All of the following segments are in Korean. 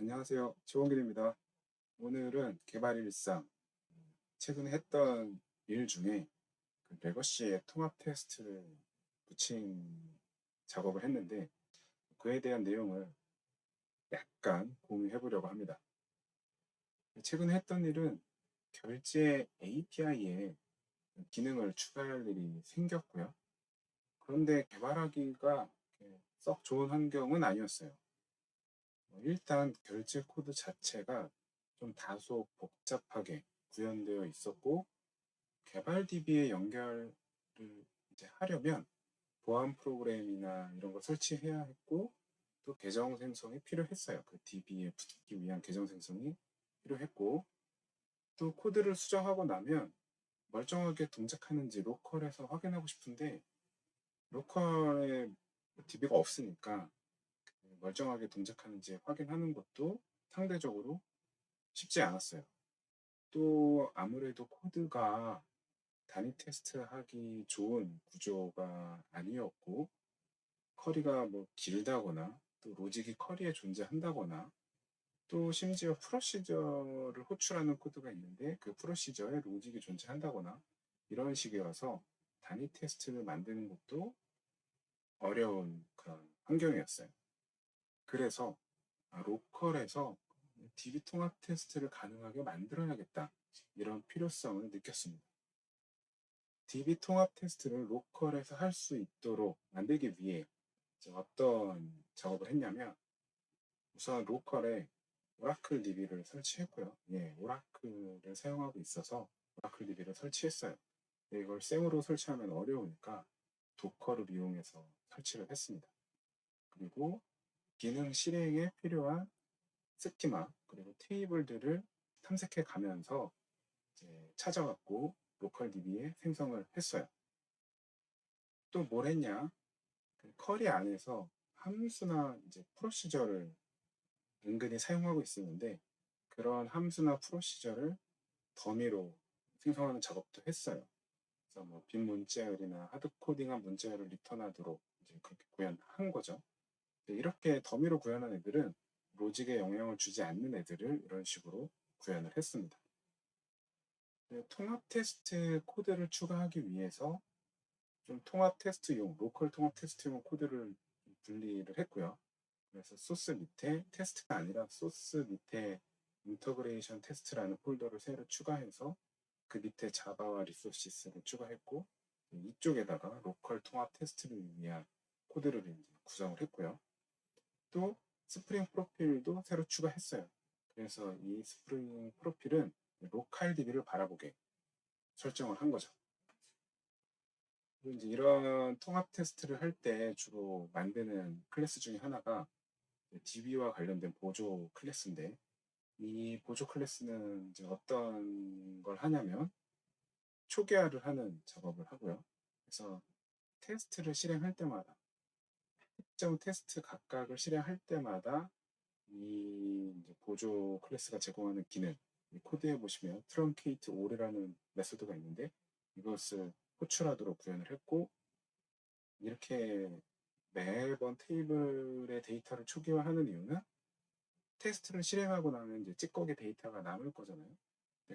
안녕하세요. 지원길입니다. 오늘은 개발 일상, 최근에 했던 일 중에 그 레거시의 통합 테스트를 붙인 작업을 했는데 그에 대한 내용을 약간 공유해 보려고 합니다. 최근에 했던 일은 결제 API에 기능을 추가할 일이 생겼고요. 그런데 개발하기가 썩 좋은 환경은 아니었어요. 일단 결제 코드 자체가 좀 다소 복잡하게 구현되어 있었고 개발 DB에 연결을 이제 하려면 보안 프로그램이나 이런 거 설치해야 했고 또 계정 생성이 필요했어요. 그 DB에 붙기 위한 계정 생성이 필요했고 또 코드를 수정하고 나면 멀쩡하게 동작하는지 로컬에서 확인하고 싶은데 로컬에 DB가 없으니까 멀쩡하게 동작하는지 확인하는 것도 상대적으로 쉽지 않았어요. 또 아무래도 코드가 단위 테스트하기 좋은 구조가 아니었고 커리가 뭐 길다거나 또 로직이 커리에 존재한다거나 또 심지어 프로시저를 호출하는 코드가 있는데 그 프로시저에 로직이 존재한다거나 이런 식이어서 단위 테스트를 만드는 것도 어려운 그런 환경이었어요. 그래서 로컬에서 DB 통합 테스트를 가능하게 만들어야겠다 이런 필요성을 느꼈습니다. DB 통합 테스트를 로컬에서 할 수 있도록 만들기 위해 어떤 작업을 했냐면 우선 로컬에 오라클 DB를 설치했고요. 오라클을 사용하고 있어서 오라클 DB를 설치했어요. 이걸 생으로 설치하면 어려우니까 도커를 이용해서 설치를 했습니다. 그리고 기능 실행에 필요한 스키마 그리고 테이블들을 탐색해 가면서 찾아갖고 로컬 DB에 생성을 했어요. 또 뭘 했냐? 그 커리 안에서 함수나 이제 프로시저를 은근히 사용하고 있었는데 그런 함수나 프로시저를 더미로 생성하는 작업도 했어요. 그래서 뭐 빈 문자열이나 하드 코딩한 문자열을 리턴하도록 이제 그렇게 구현한 거죠. 이렇게 더미로 구현한 애들은 로직에 영향을 주지 않는 애들을 이런 식으로 구현을 했습니다. 통합 테스트 코드를 추가하기 위해서 좀 통합 테스트용, 로컬 통합 테스트용 코드를 분리를 했고요. 그래서 소스 밑에 테스트가 아니라 소스 밑에 인터그레이션 테스트라는 폴더를 새로 추가해서 그 밑에 자바와 리소시스를 추가했고 이쪽에다가 로컬 통합 테스트를 위한 코드를 이제 구성을 했고요. 또 스프링 프로필도 새로 추가했어요. 그래서 이 스프링 프로필은 로컬 DB를 바라보게 설정을 한 거죠. 이제 이런 통합 테스트를 할 때 주로 만드는 클래스 중에 하나가 DB와 관련된 보조 클래스인데 이 보조 클래스는 이제 어떤 걸 하냐면 초기화를 하는 작업을 하고요. 그래서 테스트를 실행할 때마다 특정 테스트 각각을 실행할 때마다 이 보조 클래스가 제공하는 기능 코드에 보시면 트렁케이트 all이라는 메소드가 있는데 이것을 호출하도록 구현을 했고 이렇게 매번 테이블의 데이터를 초기화하는 이유는 테스트를 실행하고 나면 이제 찌꺼기 데이터가 남을 거잖아요.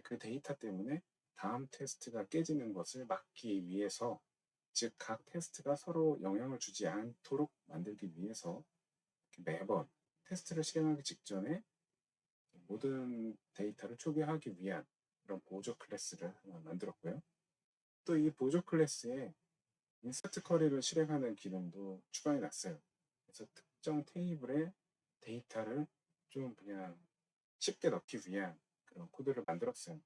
그 데이터 때문에 다음 테스트가 깨지는 것을 막기 위해서 즉 각 테스트가 서로 영향을 주지 않도록 만들기 위해서 매번 테스트를 실행하기 직전에 모든 데이터를 초기화하기 위한 그런 보조 클래스를 하나 만들었고요. 또 이 보조 클래스에 인서트 커리를 실행하는 기능도 추가해 놨어요. 그래서 특정 테이블에 데이터를 좀 그냥 쉽게 넣기 위한 그런 코드를 만들었어요.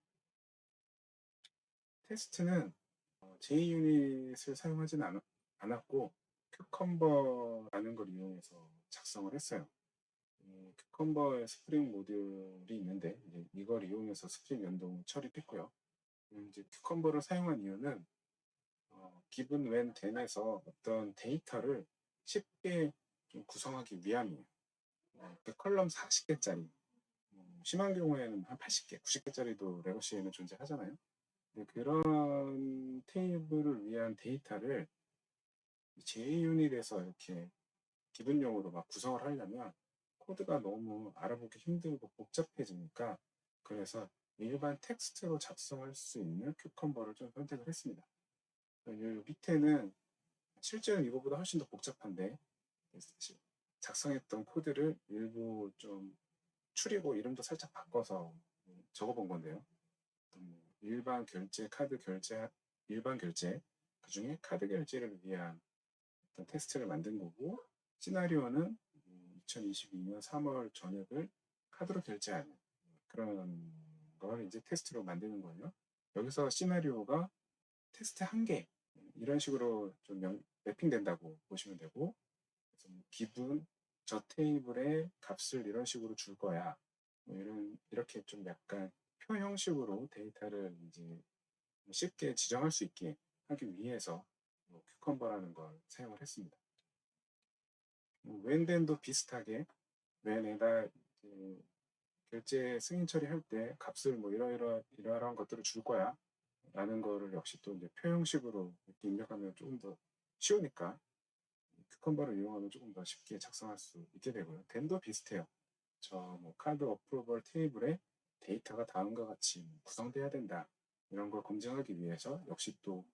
테스트는 JUnit을 사용하진 않았고 큐컴버라는 걸 이용해서 작성을 했어요. 큐컴버의 스프링 모듈이 있는데 이걸 이용해서 스프링 연동 처리했고요. 이제 큐컴버를 사용한 이유는 기본 웬 덴에서 어떤 데이터를 쉽게 좀 구성하기 위함이에요. 그 컬럼 40개짜리 심한 경우에는 한 80개, 90개짜리도 레거시에는 존재하잖아요. 그런 테이블을 위한 데이터를 JUnit에서 이렇게 기본용으로 막 구성을 하려면 코드가 너무 알아보기 힘들고 복잡해지니까 그래서 일반 텍스트로 작성할 수 있는 큐컴버를 좀 선택을 했습니다. 요 밑에는 실제는 이거보다 훨씬 더 복잡한데 작성했던 코드를 일부 좀 추리고 이름도 살짝 바꿔서 적어본 건데요. 일반 결제, 카드 결제, 일반 결제, 그 중에 카드 결제를 위한 어떤 테스트를 만든 거고, 시나리오는 2022년 3월 저녁을 카드로 결제하는 그런 걸 이제 테스트로 만드는 거예요. 여기서 시나리오가 테스트 한 개, 이런 식으로 좀 매핑된다고 보시면 되고, 기분, 저 테이블의 값을 이런 식으로 줄 거야. 뭐 이렇게 좀 약간 표 형식으로 데이터를 이제 쉽게 지정할 수 있게 하기 위해서 큐컴버라는 걸 사용을 했습니다. 웬덴도 비슷하게 웬에다 결제 승인 처리할 때 값을 뭐 이러이러한 것들을 줄 거야 라는 거를 역시 또 이제 표 형식으로 이렇게 입력하면 조금 더 쉬우니까 큐컴버를 이용하면 조금 더 쉽게 작성할 수 있게 되고요. 덴도 비슷해요. 저 뭐 카드 어프로벌 테이블에 데이터가 다음과 같이 구성돼야 된다. 이런 걸 검증하기 위해서 역시 또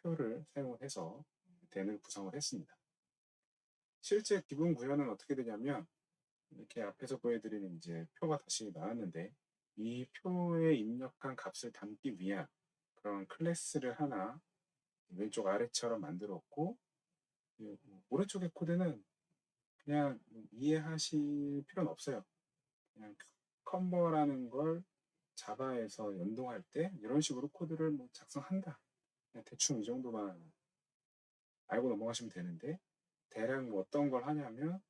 표를 사용해서 덴을 구성을 했습니다. 실제 기본 구현은 어떻게 되냐면 이렇게 앞에서 보여드리는 이제 표가 다시 나왔는데 이 표에 입력한 값을 담기 위한 그런 클래스를 하나 왼쪽 아래처럼 만들었고 오른쪽의 코드는 그냥 이해하실 필요는 없어요. 그냥 컨버라는 걸 자바에서 연동할 때 이런 식으로 코드를 뭐 작성한다. 대충 이 정도만 알고 넘어가시면 되는데 대략 뭐 어떤 걸 하냐면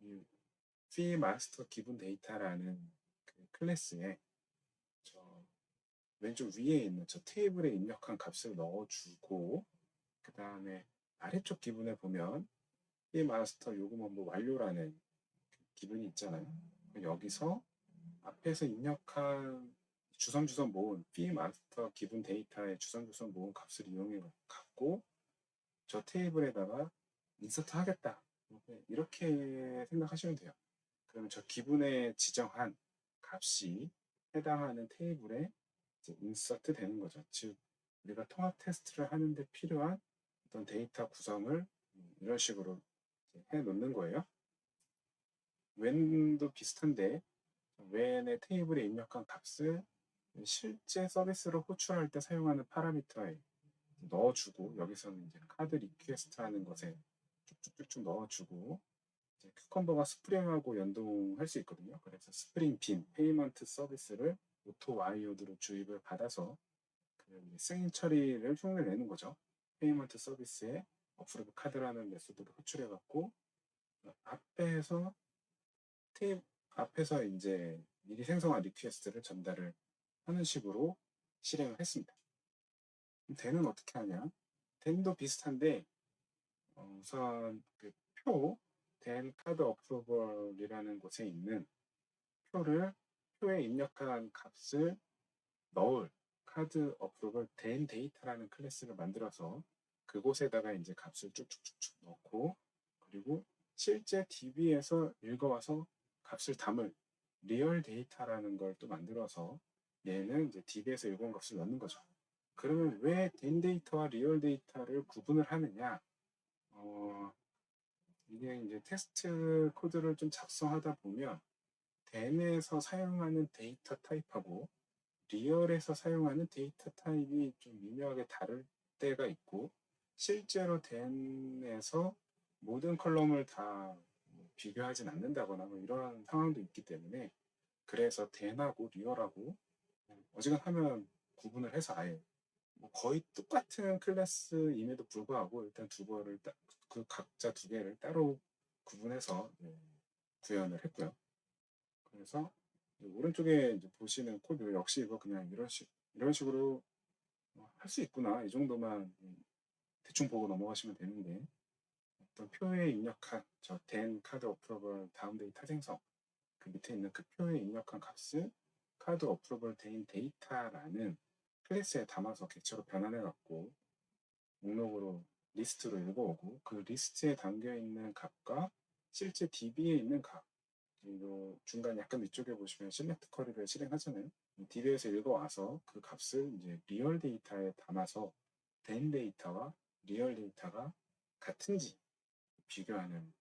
이 fee master 기본 데이터라는 그 클래스에 저 왼쪽 위에 있는 저 테이블에 입력한 값을 넣어주고 그 다음에 아래쪽 기분에 보면 fee master 요금 업무 완료라는 기분이 있잖아요. 여기서 앞에서 입력한 주섬주섬 모은 fee master 기본 데이터의 주섬주섬 모은 값을 이용해 갖고 저 테이블에다가 인서트 하겠다. 이렇게 생각하시면 돼요. 그러면 저 기분에 지정한 값이 해당하는 테이블에 이제 인서트 되는 거죠. 즉 우리가 통합 테스트를 하는데 필요한 어떤 데이터 구성을 이런 식으로 해 놓는 거예요. 웬도 비슷한데 웬의 테이블에 입력한 값을 실제 서비스로 호출할 때 사용하는 파라미터에 넣어주고 여기서는 이제 카드 리퀘스트 하는 것에 쭉쭉쭉쭉 넣어주고 큐컴버가 스프링하고 연동할 수 있거든요. 그래서 스프링 빈 페이먼트 서비스를 오토 와이어드로 주입을 받아서 그 승인 처리를 흉내 내는 거죠. 페이먼트 서비스에 어프로브 카드라는 메소드를 호출해 갖고 앞에서 앞에서 이제 미리 생성한 리퀘스트를 전달을 하는 식으로 실행을 했습니다. 덴은 어떻게 하냐? 덴도 비슷한데 우선 그 덴 카드 어프로벌이라는 곳에 있는 표에 입력한 값을 넣을 카드 어프로벌 덴 데이터라는 클래스를 만들어서 그곳에다가 이제 값을 쭉쭉쭉쭉 넣고 그리고 실제 DB에서 읽어와서 값을 담을 리얼 데이터라는 걸 또 만들어서 얘는 이제 DB에서 읽어온 값을 넣는 거죠. 그러면 왜 덴 데이터와 리얼 데이터를 구분을 하느냐? 이게 이제 테스트 코드를 좀 작성하다 보면 덴에서 사용하는 데이터 타입하고 리얼에서 사용하는 데이터 타입이 좀 미묘하게 다를 때가 있고 실제로 덴에서 모든 컬럼을 다 비교하진 않는다거나 뭐 이런 상황도 있기 때문에 그래서 덴하고 리얼하고 어지간하면 구분을 해서 아예 뭐 거의 똑같은 클래스임에도 불구하고 일단 그 각자 두 개를 따로 구분해서 구현을 했고요. 그래서 오른쪽에 이제 보시는 코드 역시 이거 그냥 이런 식으로 할 수 있구나 이 정도만 대충 보고 넘어가시면 되는데 어떤 표에 입력한 저 된 카드 어프로벌 다음 데이터 생성 그 밑에 있는 그 표에 입력한 값을 카드 어프로벌 된 데이터라는 클래스에 담아서 객체로 변환해 갖고 목록으로 리스트로 읽어오고 그 리스트에 담겨 있는 값과 실제 DB에 있는 값 그리고 중간 약간 위쪽에 보시면 select 쿼리를 실행하잖아요. DB에서 읽어와서 그 값을 이제 리얼 데이터에 담아서 된 데이터와 리얼 데이터가 같은지 비교하는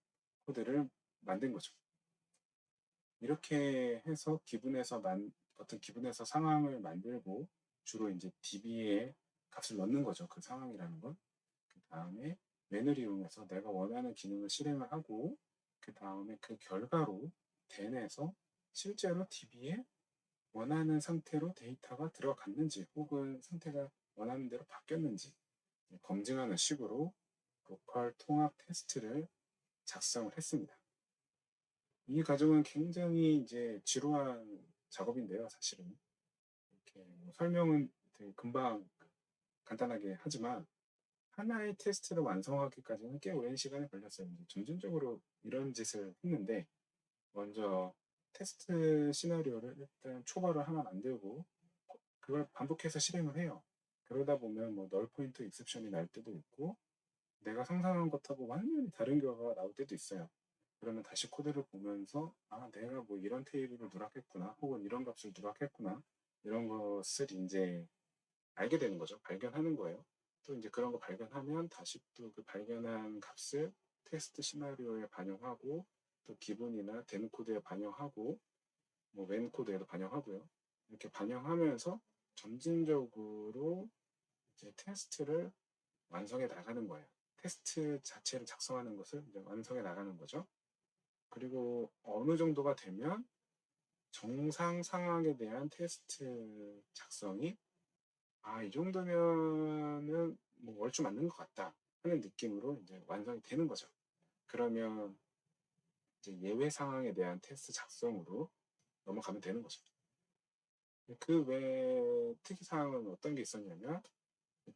코드를 만든 거죠. 이렇게 해서 어떤 기분에서 상황을 만들고 주로 이제 DB에 값을 넣는 거죠. 그 상황이라는 건. 그 다음에 맨을 이용해서 내가 원하는 기능을 실행을 하고 그 다음에 그 결과로 den에서 실제로 DB에 원하는 상태로 데이터가 들어갔는지 혹은 상태가 원하는 대로 바뀌었는지 검증하는 식으로 로컬 통합 테스트를 작성을 했습니다. 이 과정은 굉장히 이제 지루한 작업인데요, 사실은. 이렇게 뭐 설명은 되게 금방 간단하게 하지만 하나의 테스트를 완성하기까지는 꽤 오랜 시간이 걸렸어요. 점진적으로 이런 짓을 했는데 먼저 테스트 시나리오를 일단 초벌을 하나 만들고 그걸 반복해서 실행을 해요. 그러다 보면 뭐 널 포인트 익셉션이 날 때도 있고 내가 상상한 것하고 완전히 다른 결과가 나올 때도 있어요. 그러면 다시 코드를 보면서 아 내가 뭐 이런 테이블을 누락했구나 혹은 이런 값을 누락했구나 이런 것을 이제 알게 되는 거죠. 발견하는 거예요. 또 이제 그런 거 발견하면 다시 또 그 발견한 값을 테스트 시나리오에 반영하고 또 기본이나 된 코드에 반영하고 뭐 웬 코드에도 반영하고요. 이렇게 반영하면서 점진적으로 이제 테스트를 완성해 나가는 거예요. 테스트 자체를 작성하는 것을 이제 완성해 나가는 거죠. 그리고 어느 정도가 되면 정상 상황에 대한 테스트 작성이 이 정도면은 뭐 얼추 맞는 것 같다 하는 느낌으로 이제 완성이 되는 거죠. 그러면 이제 예외 상황에 대한 테스트 작성으로 넘어가면 되는 거죠. 그 외에 특이사항은 어떤 게 있었냐면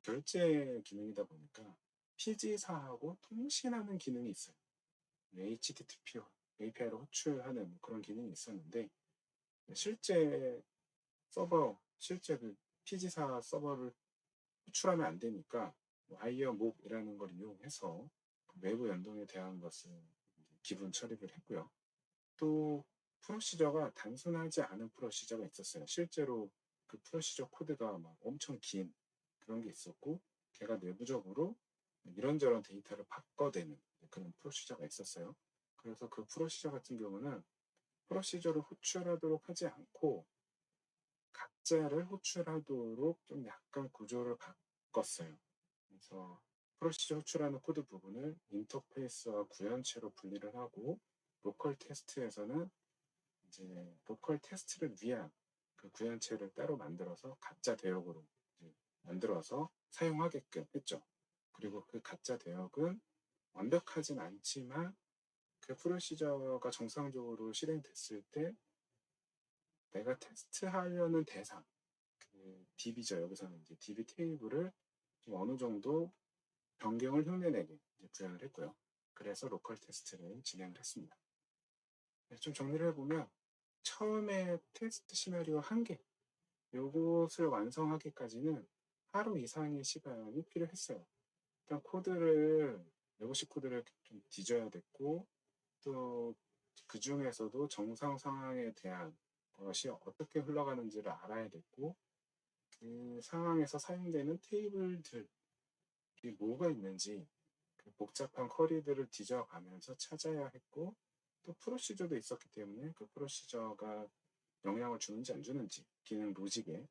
결제 기능이다 보니까 피지사하고 통신하는 기능이 있어요. HTTP API를 호출하는 그런 기능이 있었는데 실제 그 피지사 서버를 호출하면 안 되니까 와이어 몹이라는 걸 이용해서 외부 연동에 대한 것을 기본 처리를 했고요. 또 프로시저가 단순하지 않은 프로시저가 있었어요. 실제로 그 프로시저 코드가 막 엄청 긴 그런 게 있었고 걔가 내부적으로 이런저런 데이터를 바꿔대는 그런 프로시저가 있었어요. 그래서 그 프로시저 같은 경우는 프로시저를 호출하도록 하지 않고 각자를 호출하도록 좀 약간 구조를 바꿨어요. 그래서 프로시저 호출하는 코드 부분을 인터페이스와 구현체로 분리를 하고 로컬 테스트에서는 이제 로컬 테스트를 위한 그 구현체를 따로 만들어서 가짜 대역으로 이제 만들어서 사용하게끔 했죠. 그리고 그 가짜 대역은 완벽하진 않지만 그 프로시저가 정상적으로 실행됐을 때 내가 테스트하려는 대상, 그 DB죠. 여기서는 이제 DB 테이블을 좀 어느 정도 변경을 흉내내게 이제 구현을 했고요. 그래서 로컬 테스트를 진행을 했습니다. 좀 정리를 해보면 처음에 테스트 시나리오 한 개, 요것을 완성하기까지는 하루 이상의 시간이 필요했어요. 일단 레거시 코드를 좀 뒤져야 됐고, 또 그 중에서도 정상 상황에 대한 것이 어떻게 흘러가는지를 알아야 됐고, 그 상황에서 사용되는 테이블들이 뭐가 있는지 그 복잡한 쿼리들을 뒤져가면서 찾아야 했고, 또 프로시저도 있었기 때문에 그 프로시저가 영향을 주는지 안 주는지 기능 로직에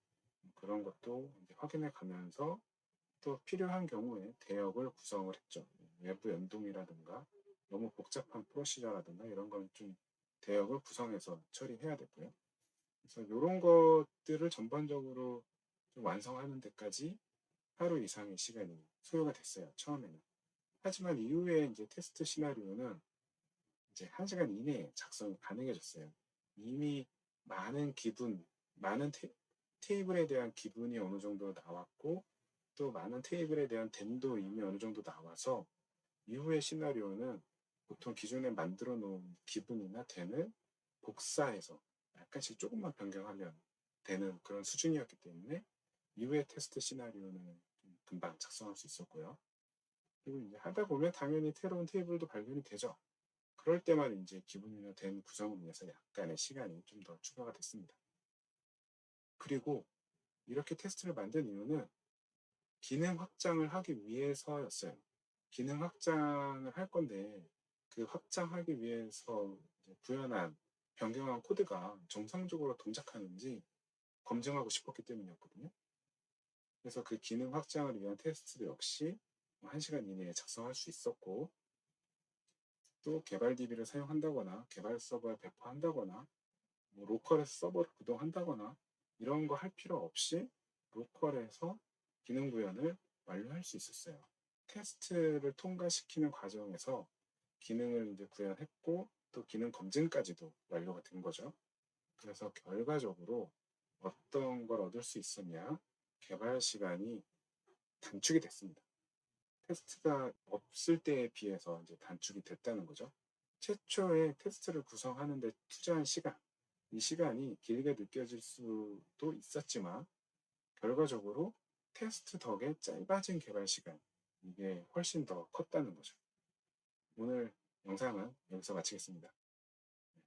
그런 것도 이제 확인해 가면서 또 필요한 경우에 대역을 구성을 했죠. 외부 연동이라든가 너무 복잡한 프로시저라든가 이런 건 좀 대역을 구성해서 처리해야 되고요. 그래서 이런 것들을 전반적으로 좀 완성하는 데까지 하루 이상의 시간이 소요가 됐어요. 처음에는. 하지만 이후에 이제 테스트 시나리오는 이제 1시간 이내에 작성이 가능해졌어요. 이미 많은 많은 테이블에 대한 기분이 어느 정도 나왔고, 또 많은 테이블에 대한 댐도 이미 어느 정도 나와서, 이후의 시나리오는 보통 기존에 만들어 놓은 기분이나 댐을 복사해서 약간씩 조금만 변경하면 되는 그런 수준이었기 때문에, 이후의 테스트 시나리오는 금방 작성할 수 있었고요. 그리고 이제 하다 보면 당연히 새로운 테이블도 발견이 되죠. 그럴 때만 이제 기본으로 된 구성을 위해서 약간의 시간이 좀 더 추가가 됐습니다. 그리고 이렇게 테스트를 만든 이유는 기능 확장을 하기 위해서였어요. 기능 확장을 할 건데 그 확장하기 위해서 이제 구현한 변경한 코드가 정상적으로 동작하는지 검증하고 싶었기 때문이었거든요. 그래서 그 기능 확장을 위한 테스트도 역시 1시간 이내에 작성할 수 있었고, 또 개발 DB를 사용한다거나 개발 서버에 배포한다거나 뭐 로컬에서 서버를 구동한다거나 이런 거 할 필요 없이 로컬에서 기능 구현을 완료할 수 있었어요. 테스트를 통과시키는 과정에서 기능을 이제 구현했고 또 기능 검증까지도 완료가 된 거죠. 그래서 결과적으로 어떤 걸 얻을 수 있었냐? 개발 시간이 단축이 됐습니다. 테스트가 없을 때에 비해서 이제 단축이 됐다는 거죠. 최초에 테스트를 구성하는데 투자한 시간, 이 시간이 길게 느껴질 수도 있었지만 결과적으로 테스트 덕에 짧아진 개발 시간, 이게 훨씬 더 컸다는 거죠. 오늘 영상은 여기서 마치겠습니다.